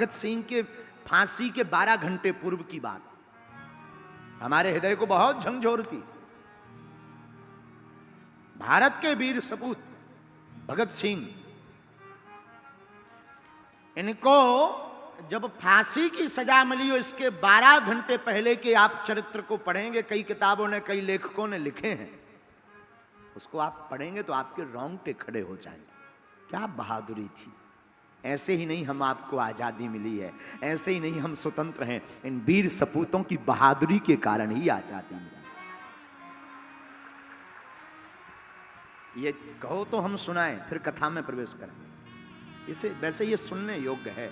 भगत सिंह के फांसी के 12 घंटे पूर्व की बात हमारे हृदय को बहुत झंझोरती। भारत के वीर सपूत भगत सिंह, इनको जब फांसी की सजा मिली हो, इसके 12 घंटे पहले के आप चरित्र को पढ़ेंगे, कई किताबों ने, कई लेखकों ने लिखे हैं, उसको आप पढ़ेंगे तो आपके रोंगटे खड़े हो जाएंगे। क्या बहादुरी थी। ऐसे ही नहीं हम आपको आजादी मिली है, ऐसे ही नहीं हम स्वतंत्र हैं, इन वीर सपूतों की बहादुरी के कारण ही आजादी मिली। ये कहो तो हम सुनाएं, फिर कथा में प्रवेश करें। इसे वैसे ये सुनने योग्य है,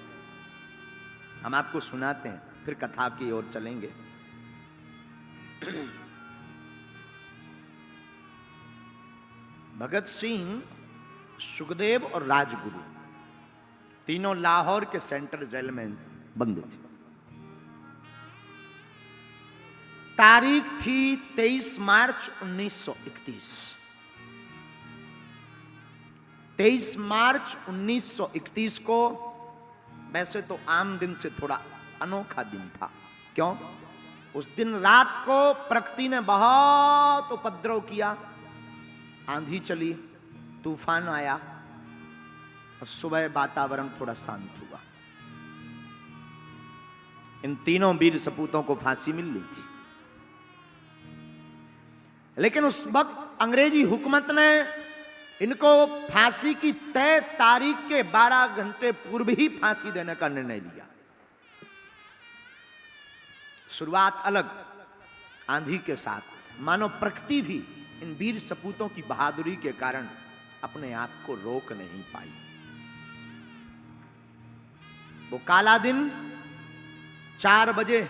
हम आपको सुनाते हैं, फिर कथा की ओर चलेंगे। भगत सिंह, सुखदेव और राजगुरु तीनों लाहौर के सेंट्रल जेल में बंद थे। तारीख थी 23 मार्च 1931। 23 मार्च 1931 को वैसे तो आम दिन से थोड़ा अनोखा दिन था। क्यों? उस दिन रात को प्रकृति ने बहुत उपद्रव किया, आंधी चली, तूफान आया और सुबह वातावरण थोड़ा शांत हुआ। इन तीनों वीर सपूतों को फांसी मिल ली थी, लेकिन उस वक्त अंग्रेजी हुकूमत ने इनको फांसी की तय तारीख के 12 घंटे पूर्व ही फांसी देने का निर्णय लिया। शुरुआत अलग, आंधी के साथ, मानो प्रकृति भी इन वीर सपूतों की बहादुरी के कारण अपने आप को रोक नहीं पाई। वो काला दिन 4 बजे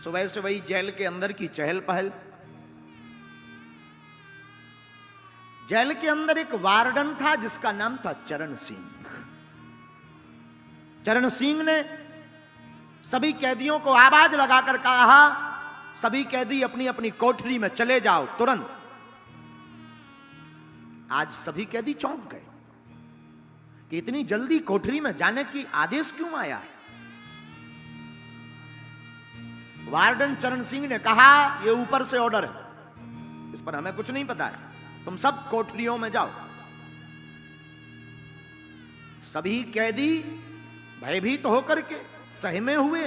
सुबह से वही जेल के अंदर की चहल पहल। जेल के अंदर एक वार्डन था जिसका नाम था चरण सिंह। चरण सिंह ने सभी कैदियों को आवाज लगाकर कहा, सभी कैदी अपनी अपनी कोठरी में चले जाओ तुरंत। आज सभी कैदी चौंक गए कि इतनी जल्दी कोठरी में जाने की आदेश क्यों आया है। वार्डन चरण सिंह ने कहा, यह ऊपर से ऑर्डर है, इस पर हमें कुछ नहीं पता है, तुम सब कोठरियों में जाओ। सभी कैदी भयभीत होकर के सहमे हुए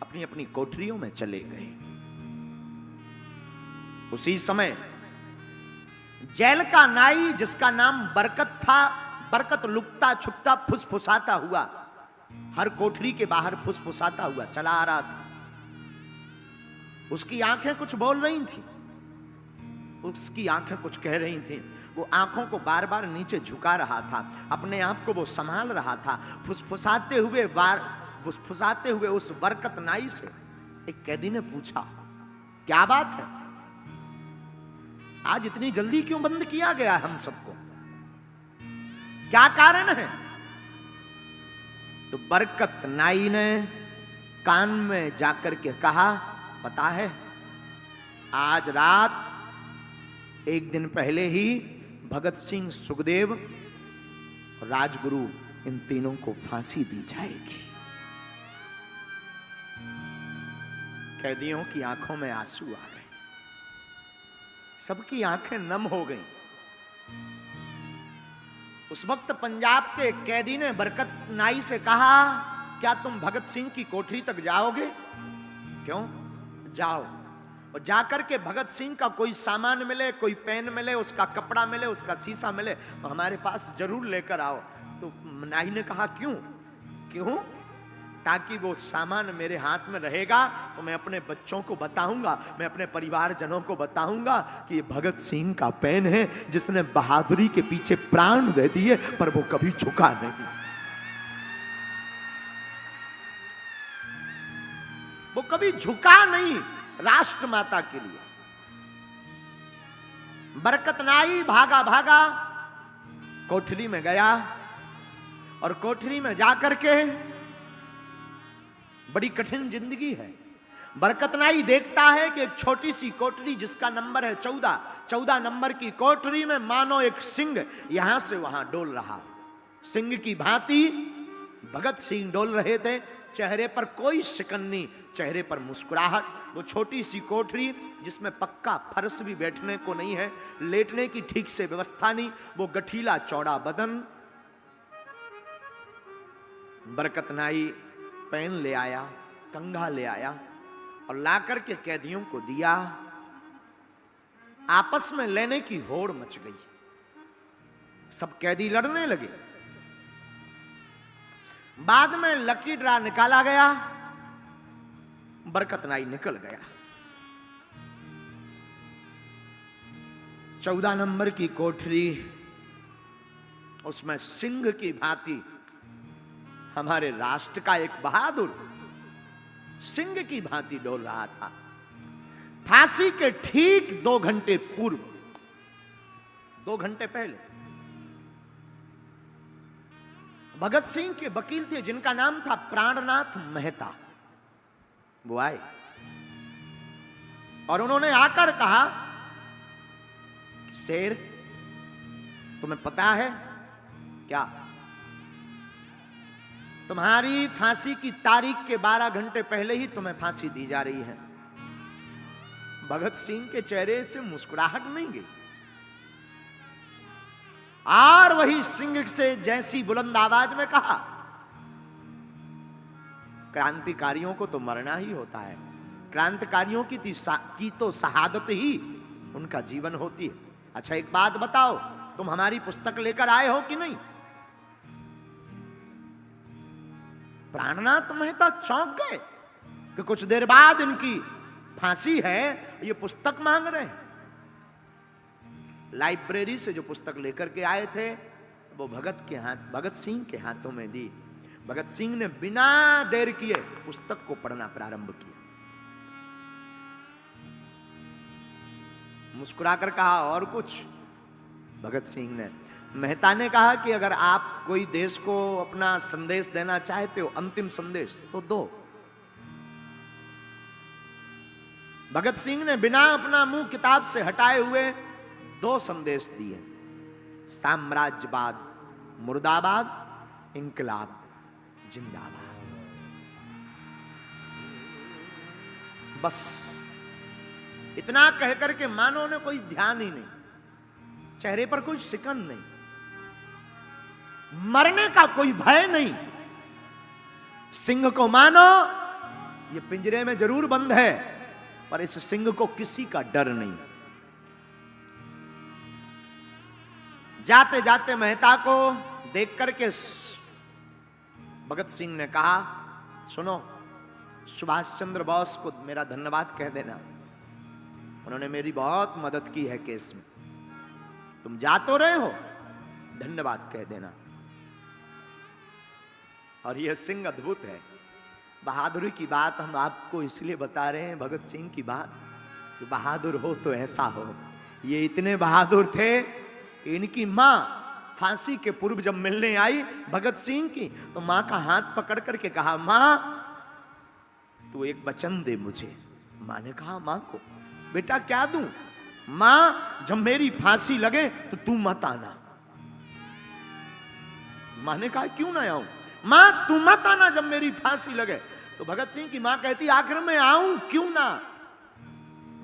अपनी अपनी कोठरियों में चले गए। उसी समय जेल का नाई, जिसका नाम बरकत था, बरकत लुकता छुपता फुसफुसाता हुआ हर कोठरी के बाहर फुसफुसाता हुआ चला आ रहा था। उसकी आंखें कुछ बोल रही थी, उसकी आंखें कुछ कह रही थी। वो आंखों को बार बार नीचे झुका रहा था, अपने आप को वो संभाल रहा था। फुसफुसाते हुए उस बरकत नाई से एक कैदी ने पूछा, क्या बात है, आज इतनी जल्दी क्यों बंद किया गया हम सबको, क्या कारण है? तो बरकत नाई ने कान में जाकर के कहा, पता है, आज रात एक दिन पहले ही भगत सिंह, सुखदेव, राजगुरु, इन तीनों को फांसी दी जाएगी। कैदियों की आंखों में आंसू आ गए, सबकी आंखें नम हो गईं। उस वक्त पंजाब के कैदी ने बरकत नाई से कहा, क्या तुम भगत सिंह की कोठरी तक जाओगे? क्यों? जाओ, और जाकर के भगत सिंह का कोई सामान मिले, कोई पेन मिले, उसका कपड़ा मिले, उसका शीशा मिले, तो हमारे पास जरूर लेकर आओ। तो नाई ने कहा, क्यों? क्यों? ताकि वो सामान मेरे हाथ में रहेगा तो मैं अपने बच्चों को बताऊंगा, मैं अपने परिवारजनों को बताऊंगा कि ये भगत सिंह का पेन है जिसने बहादुरी के पीछे प्राण दे दिए, पर वो कभी झुका नहीं। वो कभी झुका नहीं राष्ट्र माता के लिए। बरकत नाई भागा भागा कोठरी में गया, और कोठरी में जाकर के, बड़ी कठिन जिंदगी है। बरकत नाई देखता है कि एक छोटी सी कोठरी जिसका नंबर है 14 नंबर की कोठरी में मानो एक सिंह यहां से वहां डोल रहा। सिंह की भांति भगत सिंह डोल रहे थे, चेहरे पर कोई शिकन नहीं, चेहरे पर मुस्कुराहट। वो छोटी सी कोठरी जिसमें पक्का फर्श भी बैठने को नहीं है, लेटने की ठीक से व्यवस्था नहीं, वो गठीला चौड़ा बदन। बरकत नाई पेन ले आया, कंघा ले आया और लाकर के कैदियों को दिया। आपस में लेने की होड़ मच गई, सब कैदी लड़ने लगे। बाद में लकी ड्रा निकाला गया, बरकत नाई निकल गया। 14 नंबर की कोठरी, उसमें सिंह की भांति हमारे राष्ट्र का एक बहादुर सिंह की भांति डोल रहा था। फांसी के ठीक 2 घंटे पूर्व, 2 घंटे पहले भगत सिंह के वकील थे जिनका नाम था प्राणनाथ मेहता, वो आए और उन्होंने आकर कहा, शेर तुम्हें पता है क्या, तुम्हारी फांसी की तारीख के 12 घंटे पहले ही तुम्हें फांसी दी जा रही है। भगत सिंह के चेहरे से मुस्कुराहट नहीं गई और वही सिंह से जैसी बुलंद आवाज में कहा, क्रांतिकारियों को तो मरना ही होता है, क्रांतिकारियों की तो शहादत ही उनका जीवन होती है। अच्छा एक बात बताओ, तुम हमारी पुस्तक लेकर आए हो कि नहीं? प्राणनाथ मेहता चौंक गए कि कुछ देर बाद इनकी फांसी है, ये पुस्तक मांग रहे हैं। लाइब्रेरी से जो पुस्तक लेकर के आए थे वो भगत सिंह के हाथों में दी। भगत सिंह ने बिना देर किए पुस्तक को पढ़ना प्रारंभ किया। मुस्कुराकर कहा, और कुछ? भगत सिंह ने, मेहता ने कहा कि अगर आप कोई देश को अपना संदेश देना चाहते हो, अंतिम संदेश, तो दो। भगत सिंह ने बिना अपना मुंह किताब से हटाए हुए 2 संदेश दिए, साम्राज्यवाद मुर्दाबाद, इंकलाब जिंदाबाद। बस इतना कहकर के मानो ने कोई ध्यान ही नहीं, चेहरे पर कोई शिकन नहीं, मरने का कोई भय नहीं। सिंह को मानो ये पिंजरे में जरूर बंद है, पर इस सिंह को किसी का डर नहीं। जाते जाते मेहता को देख करके भगत सिंह ने कहा, सुनो, सुभाष चंद्र बोस को मेरा धन्यवाद कह देना, उन्होंने मेरी बहुत मदद की है केस में। तुम जा तो रहे हो, धन्यवाद कह देना। और यह सिंह अद्भुत है। बहादुरी की बात हम आपको इसलिए बता रहे हैं, भगत सिंह की बात, कि बहादुर हो तो ऐसा हो। ये इतने बहादुर थे कि इनकी मां फांसी के पूर्व जब मिलने आई भगत सिंह की, तो मां का हाथ पकड़ करके कहा, मां तू एक वचन दे मुझे। मां ने कहा मां को, बेटा क्या दूं? मां जब मेरी फांसी लगे तो तू मत आना। मां ने कहा क्यों ना आऊं? मां तू मत आना जब मेरी फांसी लगे। तो भगत सिंह की मां कहती, आखिर मैं आऊं क्यों ना?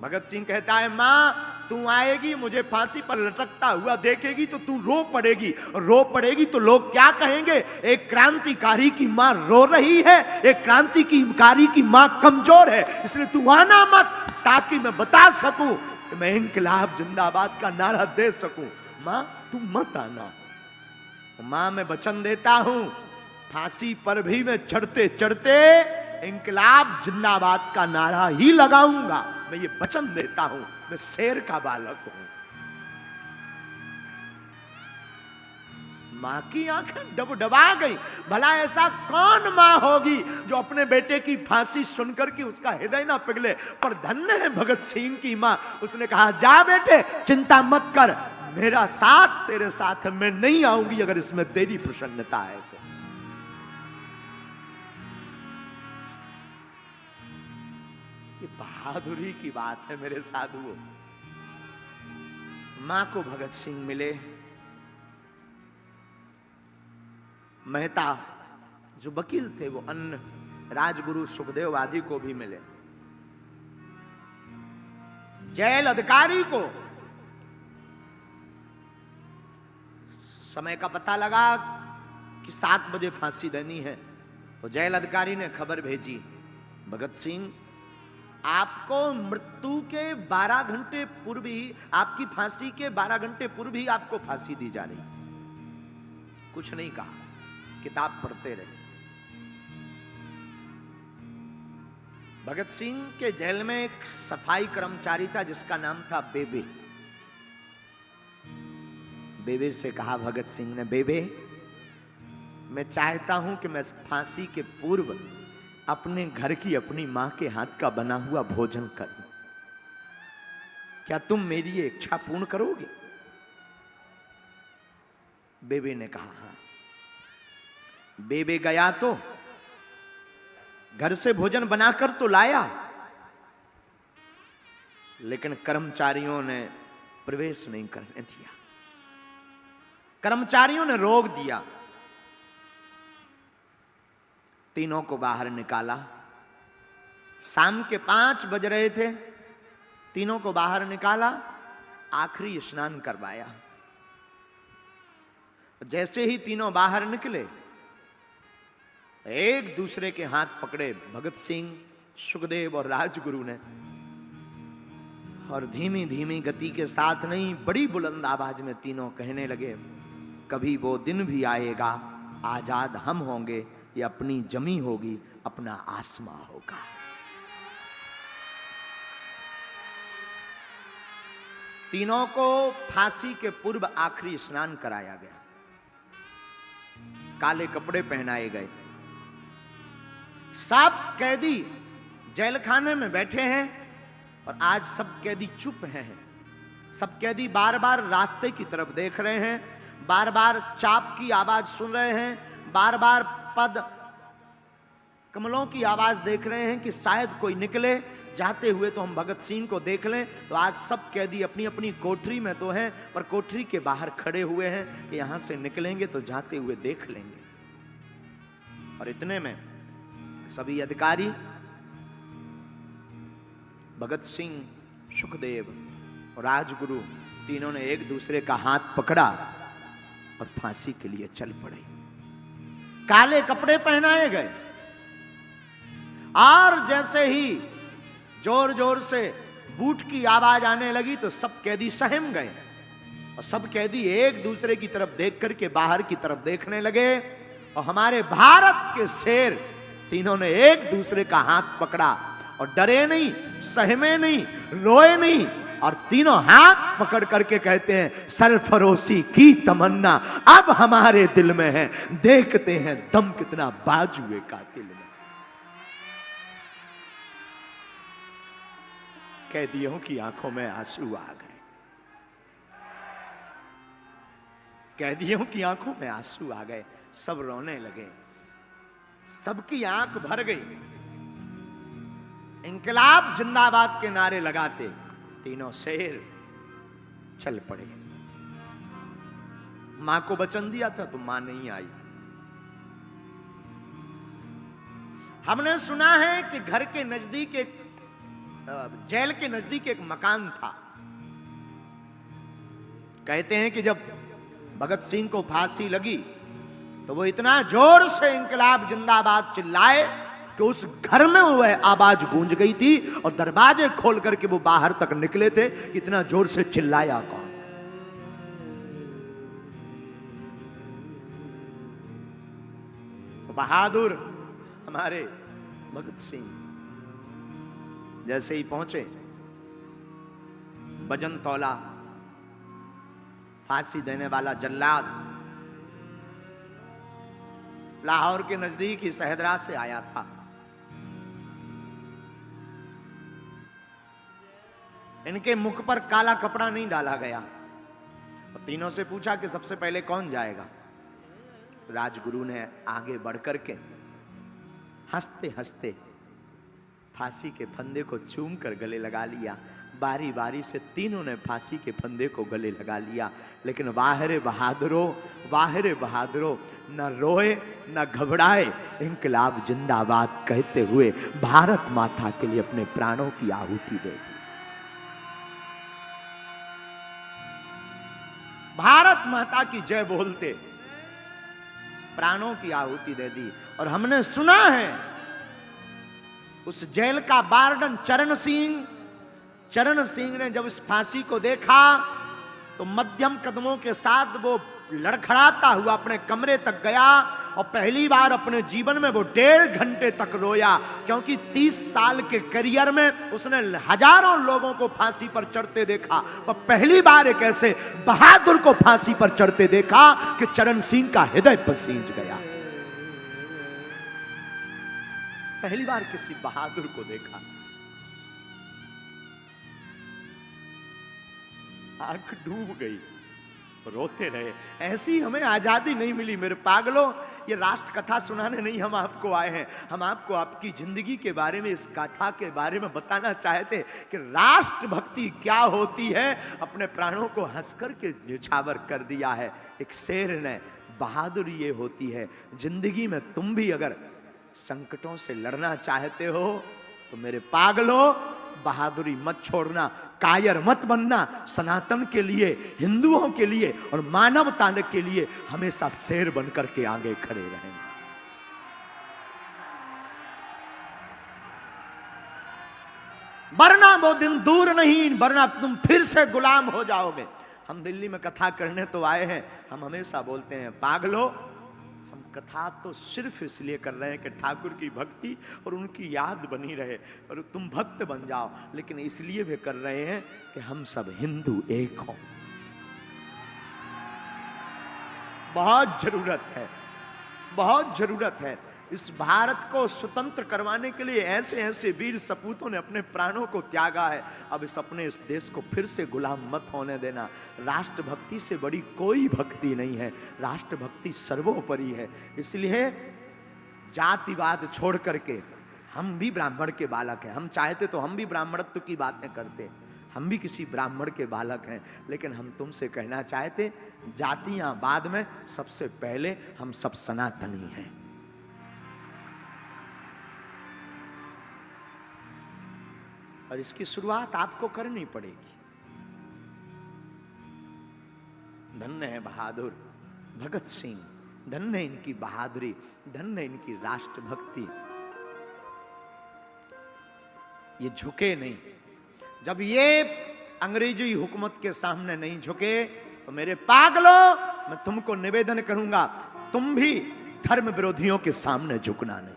भगत सिंह कहता है, मां तू आएगी, मुझे फांसी पर लटकता हुआ देखेगी तो तू रो पड़ेगी, और रो पड़ेगी तो लोग क्या कहेंगे? एक क्रांतिकारी की मां रो रही है, एक क्रांतिकारी की मां कमजोर है, इसलिए तू आना मत, ताकि मैं बता सकूं कि मैं इंकलाब जिंदाबाद का नारा दे सकूं। मां तू मत आना। मां मैं वचन देता हूं, फांसी पर भी मैं चढ़ते चढ़ते इंकलाब जिंदाबाद का नारा ही लगाऊंगा। मैं ये वचन देता हूं, मैं शेर का बालक हूं। मां की आंखें डबडबा गई। भला ऐसा कौन मां होगी जो अपने बेटे की फांसी सुनकर के उसका हृदय ना पिघले? पर धन्य है भगत सिंह की मां। उसने कहा, जा बेटे चिंता मत कर, मेरा साथ तेरे साथ है, मैं नहीं आऊंगी अगर इसमें तेरी प्रसन्नता है तो। ये बहादुरी की बात है मेरे साधुओं। मां को भगत सिंह मिले। मेहता जो वकील थे वो अन्य राजगुरु सुखदेव आदि को भी मिले। जेल अधिकारी को समय का पता लगा कि 7 बजे फांसी देनी है, तो जेल अधिकारी ने खबर भेजी, भगत सिंह आपको मृत्यु के 12 घंटे पूर्व ही, आपकी फांसी के 12 घंटे पूर्व ही आपको फांसी दी जा रही। कुछ नहीं कहा, किताब पढ़ते रहे। भगत सिंह के जेल में एक सफाई कर्मचारी था जिसका नाम था बेबे। बेबे से कहा भगत सिंह ने, बेबे मैं चाहता हूं कि मैं फांसी के पूर्व अपने घर की अपनी मां के हाथ का बना हुआ भोजन करूं, क्या तुम मेरी ये इच्छा पूर्ण करोगे? बेबे ने कहा हां। बेबे गया तो घर से भोजन बनाकर तो लाया, लेकिन कर्मचारियों ने प्रवेश नहीं करने दिया। कर्मचारियों ने रोक दिया। तीनों को बाहर निकाला। शाम के 5 बज रहे थे। तीनों को बाहर निकाला, आखिरी स्नान करवाया। जैसे ही तीनों बाहर निकले, एक दूसरे के हाथ पकड़े भगत सिंह, सुखदेव और राजगुरु ने, और धीमी धीमी गति के साथ नहीं, बड़ी बुलंद आवाज में तीनों कहने लगे, कभी वो दिन भी आएगा, आजाद हम होंगे, ये अपनी जमी होगी, अपना आसमां होगा। तीनों को फांसी के पूर्व आखिरी स्नान कराया गया, काले कपड़े पहनाए गए। सब कैदी जेल खाने में बैठे हैं और आज सब कैदी चुप हैं। सब कैदी बार बार रास्ते की तरफ देख रहे हैं, बार बार चाप की आवाज सुन रहे हैं, बार बार पद कमलों की आवाज देख रहे हैं कि शायद कोई निकले जाते हुए तो हम भगत सिंह को देख लें। तो आज सब कैदी अपनी अपनी कोठरी में तो हैं, पर कोठरी के बाहर खड़े हुए हैं कि यहां से निकलेंगे तो जाते हुए देख लेंगे। और इतने में सभी अधिकारी भगत सिंह, सुखदेव और राजगुरु तीनों ने एक दूसरे का हाथ पकड़ा और फांसी के लिए चल पड़े। काले कपड़े पहनाए गए और जैसे ही जोर जोर से बूट की आवाज आने लगी तो सब कैदी सहम गए और सब कैदी एक दूसरे की तरफ देख करके बाहर की तरफ देखने लगे। और हमारे भारत के शेर तीनों ने एक दूसरे का हाथ पकड़ा और डरे नहीं, सहमे नहीं, रोए नहीं, और तीनों हाथ पकड़ करके कहते हैं, सरफरोशी की तमन्ना अब हमारे दिल में है, देखते हैं दम कितना बाजुए कातिल में। कैदियों की आंखों में आंसू आ गए। कैदियों की आंखों में आंसू आ गए, सब रोने लगे, सबकी आंख भर गई। इंकलाब जिंदाबाद के नारे लगाते तीनों शेर चल पड़े। मां को वचन दिया था तो मां नहीं आई। हमने सुना है कि घर के नजदीक एक, जेल के नजदीक एक मकान था। कहते हैं कि जब भगत सिंह को फांसी लगी तो वो इतना जोर से इंकलाब जिंदाबाद चिल्लाए कि उस घर में वह आवाज गूंज गई थी और दरवाजे खोल करके वो बाहर तक निकले थे। कितना जोर से चिल्लाया कौन। बहादुर हमारे भगत सिंह जैसे ही पहुंचे, वजन तौला, फांसी देने वाला जल्लाद लाहौर के नजदीक ही सहदरा से आया था। इनके मुख पर काला कपड़ा नहीं डाला गया और तीनों से पूछा कि सबसे पहले कौन जाएगा। राजगुरु ने आगे बढ़कर के हंसते हंसते फांसी के फंदे को चूम कर गले लगा लिया बारी बारी से तीनों ने फांसी के फंदे को गले लगा लिया। लेकिन वाहरे बहादुरों न रोए न घबराए, इंकलाब जिंदाबाद कहते हुए भारत माता के लिए अपने प्राणों की आहुति दे दी। भारत माता की जय बोलते प्राणों की आहुति दे दी। और हमने सुना है उस जेल का वार्डन चरण सिंह ने जब इस फांसी को देखा तो मध्यम कदमों के साथ वो लड़खड़ाता हुआ अपने कमरे तक गया और पहली बार अपने जीवन में वो 1.5 घंटे तक रोया, क्योंकि 30 साल के करियर में उसने हजारों लोगों को फांसी पर चढ़ते देखा, पर पहली बार एक ऐसे बहादुर को फांसी पर चढ़ते देखा कि चरण सिंह का हृदय पसीज गया। पहली बार किसी बहादुर को देखा। आंख डूब गई, रोते रहे। ऐसी हमें आजादी नहीं मिली मेरे पागलों। ये राष्ट्र कथा सुनाने नहीं हम आपको आए हैं, हम आपको आपकी जिंदगी के बारे में, इस कथा के बारे में बताना चाहते कि राष्ट्र भक्ति क्या होती है। अपने प्राणों को हंसकर के न्यौछावर कर दिया है एक शेर ने। बहादुरी ये होती है जिंदगी में। तुम भी अगर संकटों से लड़ना चाहते हो तो मेरे पागलों, बहादुरी मत छोड़ना, कायर मत बनना। सनातन के लिए, हिंदुओं के लिए और मानवता के लिए हमेशा शेर बनकर के आगे खड़े रहें। वरना वो दिन दूर नहीं, वरना तुम फिर से गुलाम हो जाओगे। हम दिल्ली में कथा करने तो आए हैं, हम हमेशा बोलते हैं पागलों, कथा तो सिर्फ इसलिए कर रहे हैं कि ठाकुर की भक्ति और उनकी याद बनी रहे और तुम भक्त बन जाओ, लेकिन इसलिए भी कर रहे हैं कि हम सब हिंदू एक हों। बहुत जरूरत है। इस भारत को स्वतंत्र करवाने के लिए ऐसे ऐसे वीर सपूतों ने अपने प्राणों को त्यागा है। अब इस अपने इस देश को फिर से गुलाम मत होने देना। राष्ट्रभक्ति से बड़ी कोई भक्ति नहीं है, राष्ट्रभक्ति सर्वोपरि है। इसलिए जातिवाद छोड़ करके, हम भी ब्राह्मण के बालक हैं, हम चाहते तो हम भी ब्राह्मणत्व की बातें करते, हम भी किसी ब्राह्मण के बालक हैं, लेकिन हम तुमसे कहना चाहते जातियां बाद में, सबसे पहले हम सब सनातनी हैं। और इसकी शुरुआत आपको करनी पड़ेगी। धन्य है बहादुर भगत सिंह, धन्य है इनकी बहादुरी, धन्य है इनकी राष्ट्रभक्ति। ये झुके नहीं। जब ये अंग्रेजी हुकूमत के सामने नहीं झुके तो मेरे पागलों, मैं तुमको निवेदन करूंगा, तुम भी धर्म विरोधियों के सामने झुकना नहीं।